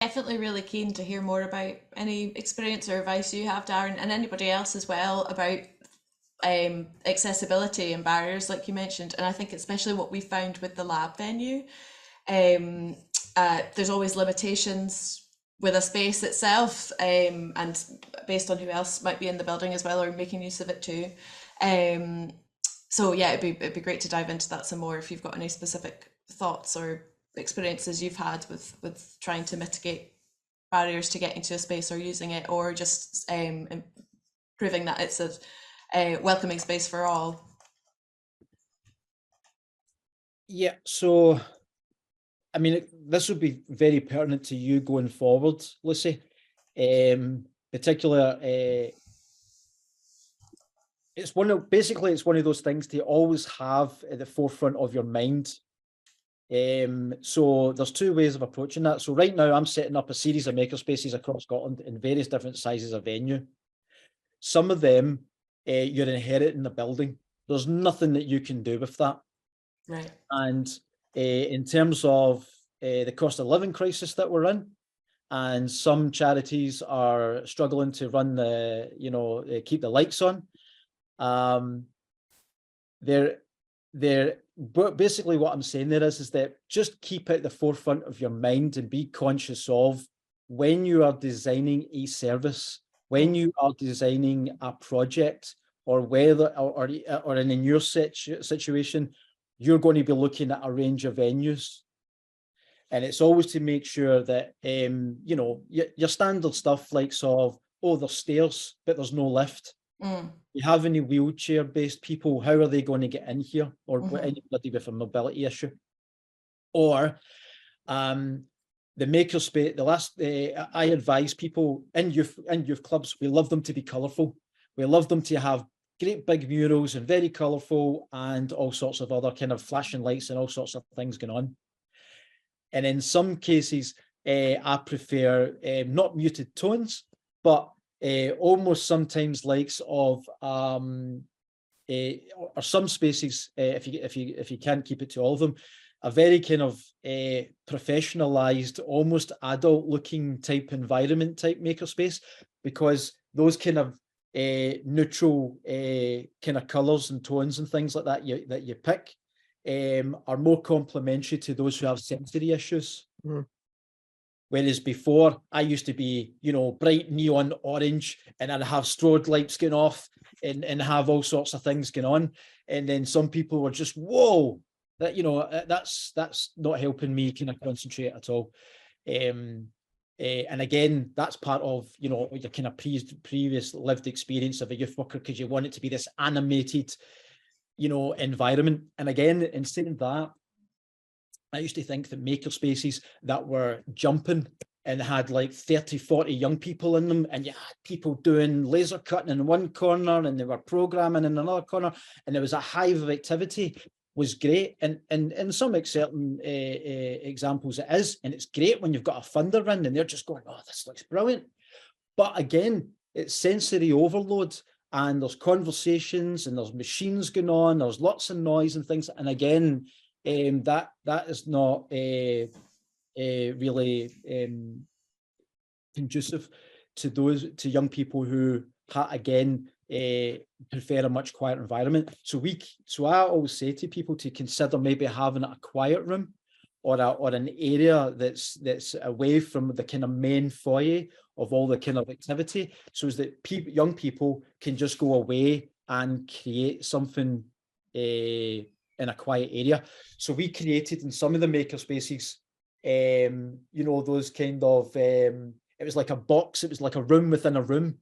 Definitely really keen to hear more about any experience or advice you have, Darren, and anybody else as well about accessibility and barriers, like you mentioned. And I think especially what we found with the lab venue, um, there's always limitations with a space itself, and based on who else might be in the building as well or making use of it too. Um, so yeah, it'd be great to dive into that some more if you've got any specific thoughts or experiences you've had with trying to mitigate barriers to getting to a space or using it, or just proving that it's a welcoming space for all. Yeah, so I mean, this would be very pertinent to you going forward, Lucy. Particular, it's one of those things to always have at the forefront of your mind. So there's two ways of approaching that. So right now I'm setting up a series of makerspaces across Scotland in various different sizes of venue. Some of them you're inheriting the building. There's nothing that you can do with that. Right. And in terms of the cost of living crisis that we're in, and some charities are struggling to run keep the lights on. Um, they're but basically what I'm saying there is that just keep it at the forefront of your mind and be conscious of when you are designing a service, when Mm. you are designing a project, or whether or in your situation, you're going to be looking at a range of venues. And it's always to make sure that your standard stuff like sort of, oh, there's stairs, but there's no lift. Mm. You have any wheelchair-based people, how are they going to get in here? Or Hmm. anybody with a mobility issue? Or um, the makerspace, I advise people in youth clubs, we love them to be colourful. We love them to have great big murals and very colourful and all sorts of other kind of flashing lights and all sorts of things going on. And in some cases, I prefer not muted tones, but almost sometimes likes of or some spaces, if you can't keep it to all of them, a very kind of professionalized, almost adult-looking type environment type makerspace, because those kind of neutral kind of colors and tones and things like that you pick are more complementary to those who have sensory issues. Mm. Whereas before, I used to be, bright neon orange, and I'd have strobe lights going off and have all sorts of things going on. And then some people were just, whoa, that's not helping me kind of concentrate at all. And again, that's part of, your kind of previous lived experience of a youth worker, because you want it to be this animated, environment. And again, in saying that, I used to think that maker spaces that were jumping and had like 30, 40 young people in them, and you had people doing laser cutting in one corner and they were programming in another corner, and there was a hive of activity, was great. And in some certain examples it is, and it's great when you've got a funder in and they're just going, oh, this looks brilliant. But again, it's sensory overload, and there's conversations and there's machines going on, there's lots of noise and things. And again, that is not really conducive to young people who again prefer a much quieter environment. So I always say to people to consider maybe having a quiet room, or an area that's away from the kind of main foyer of all the kind of activity, so as that young people can just go away and create something in a quiet area. So we created in some of the maker spaces, those kind of, it was like a box, it was like a room within a room,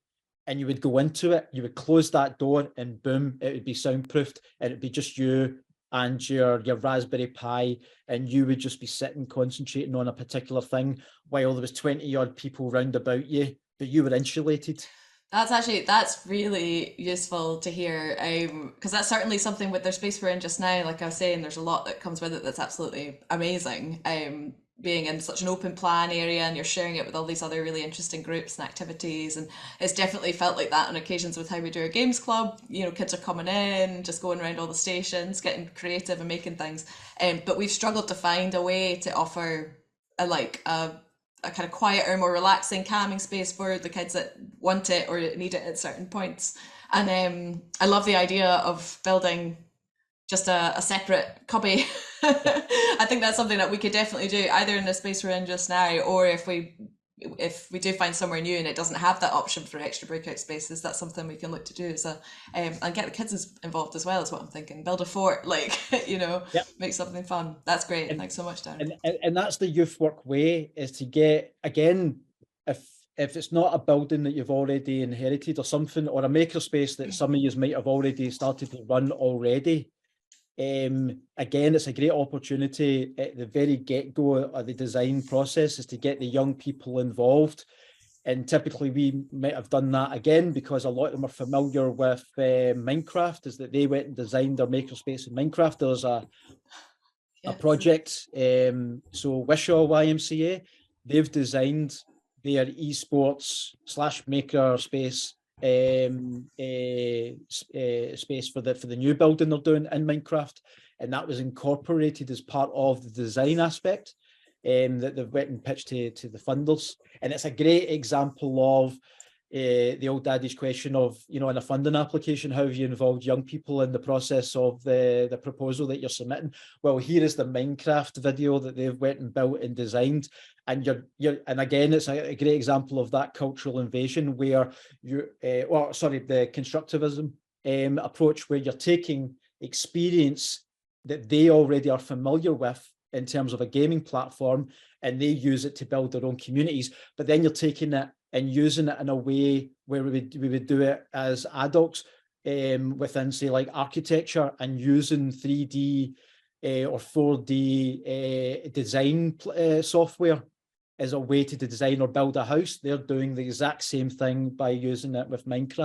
and you would go into it, you would close that door, and boom, it would be soundproofed, and it'd be just you and your Raspberry Pi, and you would just be sitting concentrating on a particular thing while there was 20 odd people round about you, but you were insulated. That's really useful to hear, because that's certainly something with their space we're in just now. Like I was saying, there's a lot that comes with it that's absolutely amazing. Being in such an open plan area and you're sharing it with all these other really interesting groups and activities, and it's definitely felt like that on occasions with how we do our games club. Kids are coming in, just going around all the stations, getting creative and making things. But we've struggled to find a way to offer a a kind of quieter, more relaxing, calming space for the kids that want it or need it at certain points. And I love the idea of building just a separate cubby. I think that's something that we could definitely do either in the space we're in just now, or if we do find somewhere new and it doesn't have that option for extra breakout spaces, that's something we can look to do as a and get the kids involved as well, is what I'm thinking. Build a fort, like, Yeah. make something fun. That's great. And, Thanks so much, Darren. and that's the youth work way, is to get, again, if it's not a building that you've already inherited or something, or a makerspace that some of you might have already started to run already, again, it's a great opportunity at the very get-go of the design process, is to get the young people involved. And typically we might have done that again because a lot of them are familiar with Minecraft, is that they went and designed their makerspace in Minecraft. There's a project, so Wishaw YMCA, they've designed their esports / maker space space for the new building they're doing in Minecraft, and that was incorporated as part of the design aspect that they've went and pitched to the funders. And it's a great example of the old adage question of, in a funding application, how have you involved young people in the process of the proposal that you're submitting? Well, here is the Minecraft video that they've went and built and designed. And and again, it's a great example of that cultural invasion where the constructivism approach, where you're taking experience that they already are familiar with in terms of a gaming platform, and they use it to build their own communities. But then you're taking it and using it in a way where we would do it as adults within, say, like architecture, and using 3D or 4D design software as a way to design or build a house. They're doing the exact same thing by using it with Minecraft.